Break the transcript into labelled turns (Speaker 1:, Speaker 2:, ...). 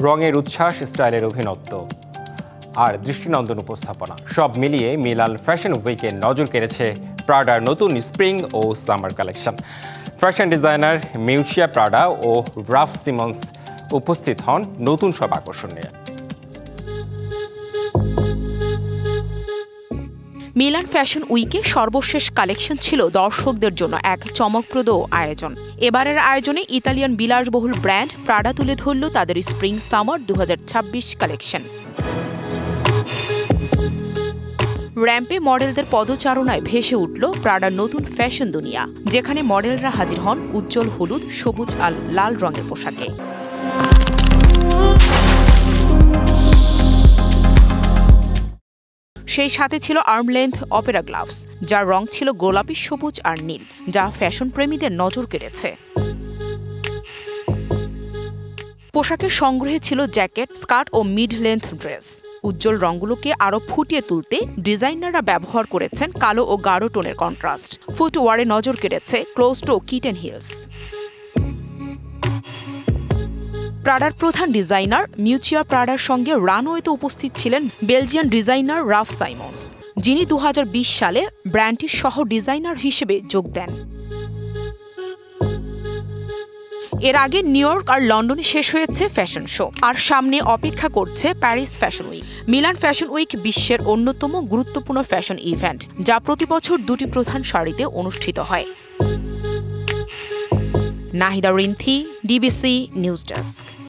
Speaker 1: রঙের উচ্ছ্বাস, স্টাইলের অভিনত্ব আর দৃষ্টিনন্দন উপস্থাপনা সব মিলিয়ে মিলান ফ্যাশন উইকে নজর কেড়েছে প্রাডার নতুন স্প্রিং ও summer collection. Fashion designer Miuccia Prada ও রাফ সিমন্স উপস্থিত হন নতুন সব আকর্ষণ নিয়ে।
Speaker 2: মিলান ফ্যাশন উইকে সর্বশেষ কালেকশন ছিল দর্শকদের জন্য এক চমকপ্রদ আয়োজন। এবারের আয়োজনে ইতালিয়ান বিলাসবহুল ব্র্যান্ড প্রাডা তুলে ধরল তাদের স্প্রিং সামার 2026 কালেকশন। র্যাম্পে মডেলদের পদচারণায় ভেসে উঠল প্রাডার নতুন ফ্যাশন দুনিয়া, যেখানে মডেলরা হাজির হন উজ্জ্বল হলুদ, সবুজ আর লাল রঙের পোশাকে। সেই সাথে ছিল আর্ম লেন্থ অপেরা গ্লাভস, যার রং ছিল গোলাপি, সবুজ আর নীল, যা ফ্যাশন প্রেমীদের নজর কেড়েছে। পোশাকের সংগ্রহে ছিল জ্যাকেট, স্কার্ট ও মিড লেন্থ ড্রেস। উজ্জ্বল রঙগুলোকে আরও ফুটিয়ে তুলতে ডিজাইনাররা ব্যবহার করেছেন কালো ও গাঢ় টোনের কন্ট্রাস্ট। ফুটওয়ারে নজর কেড়েছে ক্লোজ টো কিটেন হিলস। প্রাডার প্রধান ডিজাইনার মিউচিয়া প্রাডার সঙ্গে রানওয়েতে উপস্থিত ছিলেন বেলজিয়ান ডিজাইনার রাফ সাইমন্স, যিনি 2020 সালে ব্র্যান্ডটির সহ ডিজাইনার হিসেবে যোগ দেন। এর আগে নিউ ইয়র্ক আর লন্ডনে শেষ হয়েছে ফ্যাশন শো, আর সামনে অপেক্ষা করছে Paris fashion week. Milan fashion week বিশ্বের অন্যতম গুরুত্বপূর্ণ ফ্যাশন ইভেন্ট, যা প্রতি বছর দুটি প্রধান সারিতে অনুষ্ঠিত হয়। Nahida Rinthi, DBC news desk.